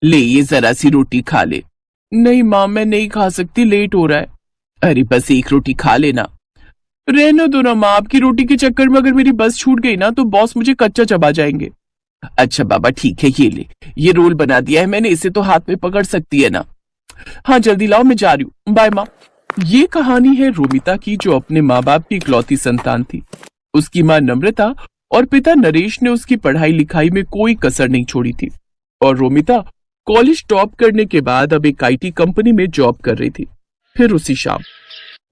ले ये जरा सी रोटी खा ले। नहीं माँ, मैं नहीं खा सकती, लेट हो रहा है। अरे बस एक रोटी खा लेना। रहने दो ना माँ, आपकी रोटी के चक्कर में अगर मेरी बस छूट गई ना तो बॉस मुझे कच्चा चबा जाएंगे। अच्छा बाबा ठीक है, ये ले, ये रोल बना दिया है मैंने, इसे तो हाथ में पकड़ सकती है ना। हाँ जल्दी लाओ, मैं जा रही हूँ, बाय माँ। ये कहानी है रोमिता की, जो अपने माँ बाप की इकलौती संतान थी। उसकी माँ नम्रता और पिता नरेश ने उसकी पढ़ाई लिखाई में कोई कसर नहीं छोड़ी थी, और रोमिता कॉलेज टॉप करने के बाद अब एक आईटी कंपनी में जॉब कर रही थी। फिर उसी शाम,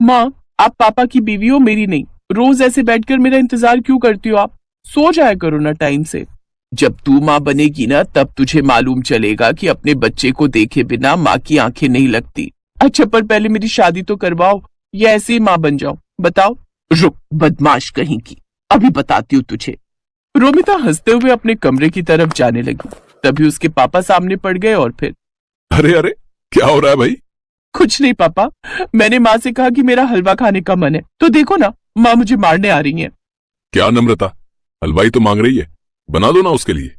माँ आप पापा की बीवी हो, मेरी नहीं। रोज ऐसे बैठकर मेरा इंतजार क्यों करती हो आप? सो जाया करो ना टाइम से। जब तू माँ बनेगी ना तब तुझे मालूम चलेगा कि अपने बच्चे को देखे बिना माँ की आंखें नहीं लगती। अच्छा पर पहले मेरी शादी तो करवाओ, या ऐसे ही माँ बन जाओ, बताओ। रुक बदमाश कहीं की, अभी बताती हूँ तुझे। रोमिता हंसते हुए अपने कमरे की तरफ जाने लगी, तभी उसके पापा सामने पड़ गए और फिर, अरे अरे क्या हो रहा है भाई? कुछ नहीं पापा, मैंने माँ से कहा कि मेरा हलवा खाने का मन है, तो देखो ना माँ मुझे मारने आ रही है। क्या नम्रता, हलवाई तो मांग रही है, बना दो ना उसके लिए,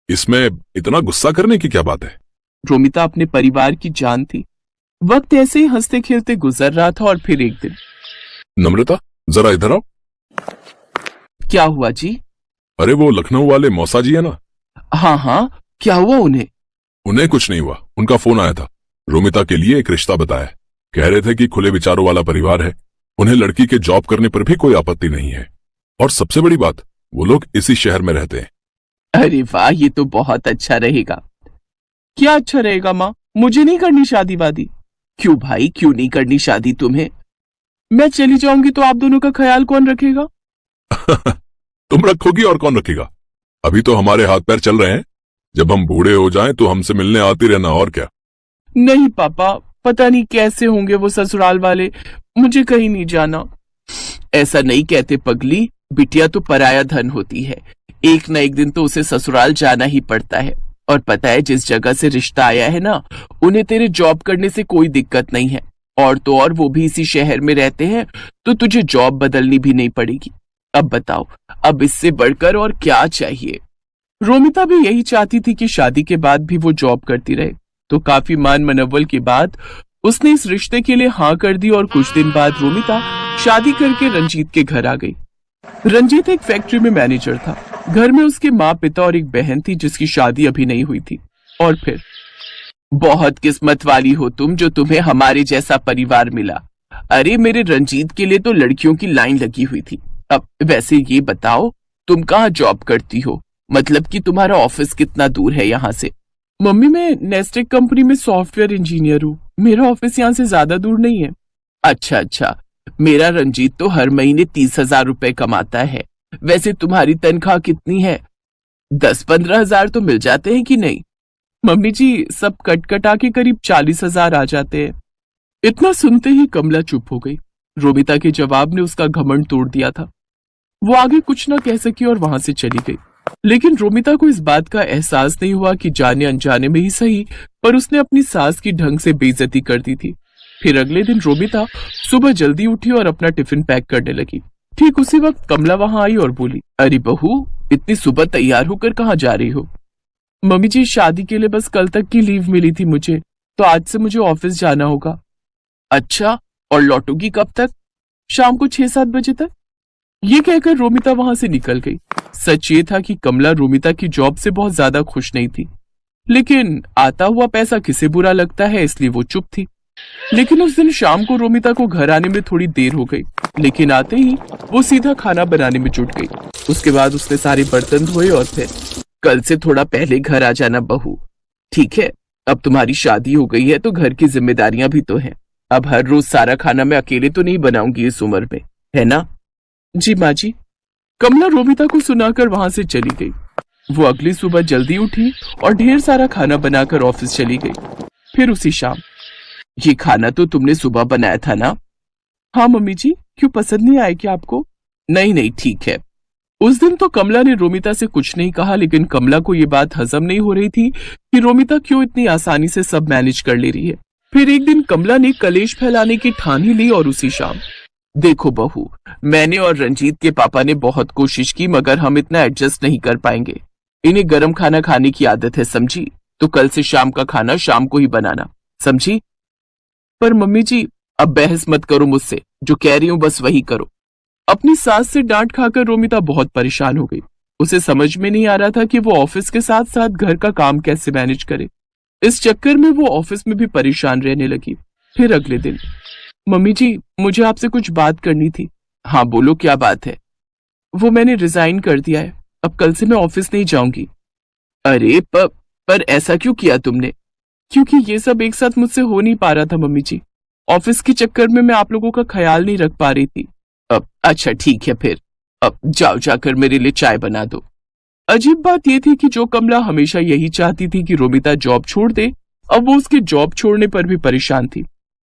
इसमें इतना गुस्सा करने की क्या बात है? रोमिता अपने परिवार की जान थी। वक्त ऐसे ही हंसते खेलते गुजर रहा था और फिर एक दिन, नम्रता जरा इधर आओ। क्या हुआ जी? अरे वो लखनऊ वाले मौसा जी है ना? हाँ हाँ, क्या हुआ उन्हें? उन्हें कुछ नहीं हुआ, उनका फोन आया था, रोमिता के लिए एक रिश्ता बताया। कह रहे थे कि खुले विचारों वाला परिवार है, उन्हें लड़की के जॉब करने पर भी कोई आपत्ति नहीं है, और सबसे बड़ी बात वो लोग इसी शहर में रहते हैं। अरे वाह, ये तो बहुत अच्छा रहेगा। क्या अच्छा रहेगा माँ? मुझे नहीं करनी शादी वादी। क्यों भाई, क्यों नहीं करनी शादी तुम्हें? मैं चली जाऊंगी तो आप दोनों का ख्याल कौन रखेगा? तुम रखोगी और कौन रखेगा? अभी तो हमारे हाथ पैर चल रहे हैं, जब हम बूढ़े हो जाएं तो हमसे मिलने आती रहना, और क्या। नहीं पापा, पता नहीं कैसे होंगे वो ससुराल वाले, मुझे कहीं नहीं जाना। ऐसा नहीं कहते पगली, बिटिया तो पराया धन होती है, एक न एक दिन तो उसे ससुराल जाना ही पड़ता है। और पता है जिस जगह से रिश्ता आया है ना, उन्हें तेरे जॉब करने से कोई दिक्कत नहीं है, और तो और वो भी इसी शहर में रहते हैं, तो तुझे जॉब बदलनी भी नहीं पड़ेगी। अब बताओ, अब इससे बढ़कर और क्या चाहिए? रोमिता भी यही चाहती थी कि शादी के बाद भी वो जॉब करती रहे, तो काफी मान मनव्वल के बाद उसने इस रिश्ते के लिए हाँ कर दी। और कुछ दिन बाद रोमिता शादी करके रंजीत के घर आ गई। रंजीत एक फैक्ट्री में मैनेजर था। घर में उसके माँ पिता और एक बहन थी जिसकी शादी अभी नहीं हुई थी। और फिर, बहुत किस्मत वाली हो तुम जो तुम्हें हमारे जैसा परिवार मिला। अरे मेरे रंजीत के लिए तो लड़कियों की लाइन लगी हुई थी। अब वैसे ये बताओ, तुम कहाँ जॉब करती हो? मतलब कि तुम्हारा ऑफिस कितना दूर है यहाँ से? मम्मी, मैं नेस्टेक कंपनी में सॉफ्टवेयर इंजीनियर हूँ, मेरा ऑफिस यहाँ से ज्यादा दूर नहीं है। अच्छा अच्छा, मेरा रंजीत तो हर महीने 30,000 रुपए कमाता है। वैसे तुम्हारी तनख्वाह कितनी है? 10-15 हजार तो मिल जाते हैं कि नहीं? मम्मी जी, सब कट कटा के करीब 40,000 आ जाते हैं। इतना सुनते ही कमला चुप हो गई। रोमिता के जवाब ने उसका घमंड तोड़ दिया था। वो आगे कुछ न कह सकी और वहां से चली गई। लेकिन रोमिता को इस बात का एहसास नहीं हुआ कि जाने अनजाने में ही सही, पर उसने अपनी सास की ढंग से बेइज्जती कर दी थी। फिर अगले दिन रोमिता सुबह जल्दी उठी और अपना टिफिन पैक करने लगी। ठीक उसी वक्त कमला वहां आई और बोली, अरे बहू, इतनी सुबह तैयार होकर कहाँ जा रही हो? मम्मी जी, शादी के लिए बस कल तक की लीव मिली थी मुझे, तो आज से मुझे ऑफिस जाना होगा। अच्छा, और लौटोगी कब तक? शाम को 6-7 बजे तक। ये कहकर रोमिता वहां से निकल गई। सच ये था कि कमला रोमिता की जॉब से बहुत ज्यादा खुश नहीं थी, लेकिन आता हुआ पैसा किसे बुरा लगता है, इसलिए वो चुप थी। लेकिन उस दिन शाम को रोमिता को घर आने में थोड़ी देर हो गई, लेकिन आते ही वो सीधा खाना बनाने में जुट गई। उसके बाद उसने सारे बर्तन धोए और फिर, कल से थोड़ा पहले घर आ जाना बहू, ठीक है? अब तुम्हारी शादी हो गई है तो घर की जिम्मेदारियां भी तो हैं। अब हर रोज सारा खाना मैं अकेले तो नहीं बनाऊंगी इस उम्र में, है ना? जी माँ जी। कमला रोमिता को सुनाकर वहां से चली गई। वो अगली सुबह जल्दी उठी और ढेर सारा खाना बनाकर ऑफिस चली गई। फिर उसी शाम, ये खाना तो तुमने सुबह बनाया था ना? हाँ मम्मी जी, क्यों पसंद नहीं आया क्या आपको? नहीं नहीं, ठीक है। उस दिन तो कमला ने रोमिता से कुछ नहीं कहा, लेकिन कमला को ये बात हजम नहीं हो रही थी कि रोमिता क्यों इतनी आसानी से सब मैनेज कर ले रही है। फिर एक दिन कमला ने कलेश फैलाने की ठान ही ली और उसी शाम, देखो बहू, मैंने और रंजीत के पापा ने बहुत कोशिश की, मगर हम इतना एडजस्ट नहीं कर पाएंगे। इन्हें गर्म खाना खाने की आदत है, समझी? तो कल से शाम का खाना शाम को ही बनाना, समझी? पर मम्मी जी, अब बहस मत करो मुझसे, जो कह रही हूं बस वही करो। अपनी सास से डांट खाकर रोमिता बहुत परेशान हो गई। उसे समझ में नहीं आ रहा था कि वो ऑफिस के साथ साथ घर का काम कैसे मैनेज करे। इस चक्कर में वो ऑफिस में भी परेशान रहने लगी। फिर अगले दिन, मम्मी जी, मुझे आपसे कुछ बात करनी थी। हाँ बोलो, क्या बात है? वो मैंने रिजाइन कर दिया है, अब कल से मैं ऑफिस नहीं जाऊंगी। अरे पर ऐसा क्यों किया तुमने? क्योंकि ये सब एक साथ मुझसे हो नहीं पा रहा था मम्मी जी। ऑफिस के चक्कर में मैं आप लोगों का ख्याल नहीं रख पा रही थी। अब अच्छा ठीक है, फिर अब जाओ, जाकर मेरे लिए चाय बना दो। अजीब बात यह थी कि जो कमला हमेशा यही चाहती थी कि रोमिता जॉब छोड़ दे, अब वो उसके जॉब छोड़ने पर भी परेशान थी।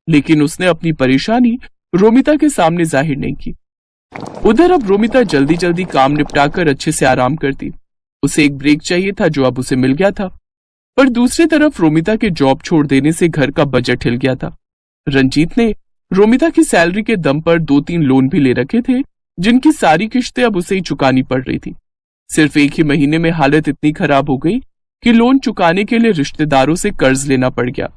लेकिन उसने अपनी परेशानी रोमिता के सामने जाहिर नहीं की। उधर अब रोमिता जल्दी जल्दी काम निपटाकर अच्छे से आराम करती। उसे एक ब्रेक चाहिए था जो अब उसे मिल गया था। पर दूसरी तरफ रोमिता के जॉब छोड़ देने से घर का बजट हिल गया था। रंजीत ने रोमिता की सैलरी के दम पर 2-3 लोन भी ले रखे थे, जिनकी सारी किश्तें अब उसे ही चुकानी पड़ रही थी। सिर्फ एक ही महीने में हालत इतनी खराब हो गई कि लोन चुकाने के लिए रिश्तेदारों से कर्ज लेना पड़ गया।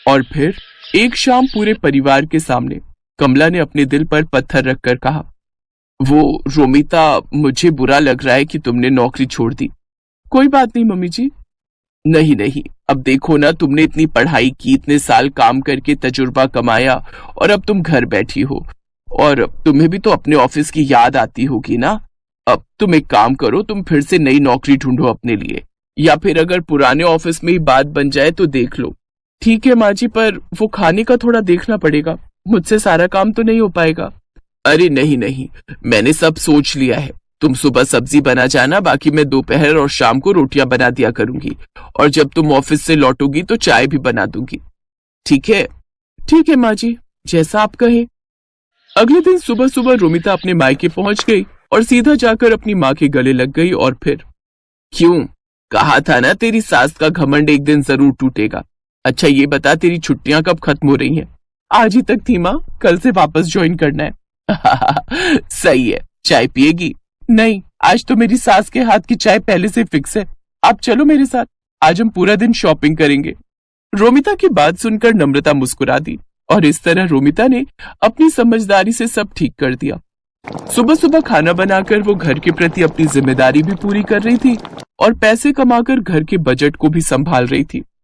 और फिर एक शाम पूरे परिवार के सामने कमला ने अपने दिल पर पत्थर रखकर कहा, वो रोमिता, मुझे बुरा लग रहा है कि तुमने नौकरी छोड़ दी। कोई बात नहीं मम्मी जी। नहीं नहीं, अब देखो ना, तुमने इतनी पढ़ाई की, इतने साल काम करके तजुर्बा कमाया, और अब तुम घर बैठी हो, और तुम्हें भी तो अपने ऑफिस की याद आती होगी ना। अब तुम एक काम करो, तुम फिर से नई नौकरी ढूंढो अपने लिए, या फिर अगर पुराने ऑफिस में ही बात बन जाए तो देख लो। ठीक है माँ जी, पर वो खाने का थोड़ा देखना पड़ेगा, मुझसे सारा काम तो नहीं हो पाएगा। अरे नहीं नहीं, मैंने सब सोच लिया है। तुम सुबह सब्जी बना जाना, बाकी मैं दोपहर और शाम को रोटियां बना दिया करूंगी, और जब तुम ऑफिस से लौटोगी तो चाय भी बना दूंगी। ठीक है? ठीक है माँ जी, जैसा आप कहें। अगले दिन सुबह सुबह रोमिता अपने मायके पहुंच गई और सीधा जाकर अपनी माँ के गले लग गई। और फिर, क्यों? कहा था ना, तेरी सास का घमंड एक दिन जरूर टूटेगा। अच्छा ये बता, तेरी छुट्टियां कब खत्म हो रही हैं? आज ही तक थी माँ, कल से वापस ज्वाइन करना है। सही है, चाय पिएगी? नहीं, आज तो मेरी सास के हाथ की चाय पहले से फिक्स है। आप चलो मेरे साथ, आज हम पूरा दिन शॉपिंग करेंगे। रोमिता की बात सुनकर नम्रता मुस्कुरा दी, और इस तरह रोमिता ने अपनी समझदारी से सब ठीक कर दिया। सुबह सुबह खाना बनाकर वो घर के प्रति अपनी जिम्मेदारी भी पूरी कर रही थी, और पैसे कमाकर घर के बजट को भी संभाल रही थी।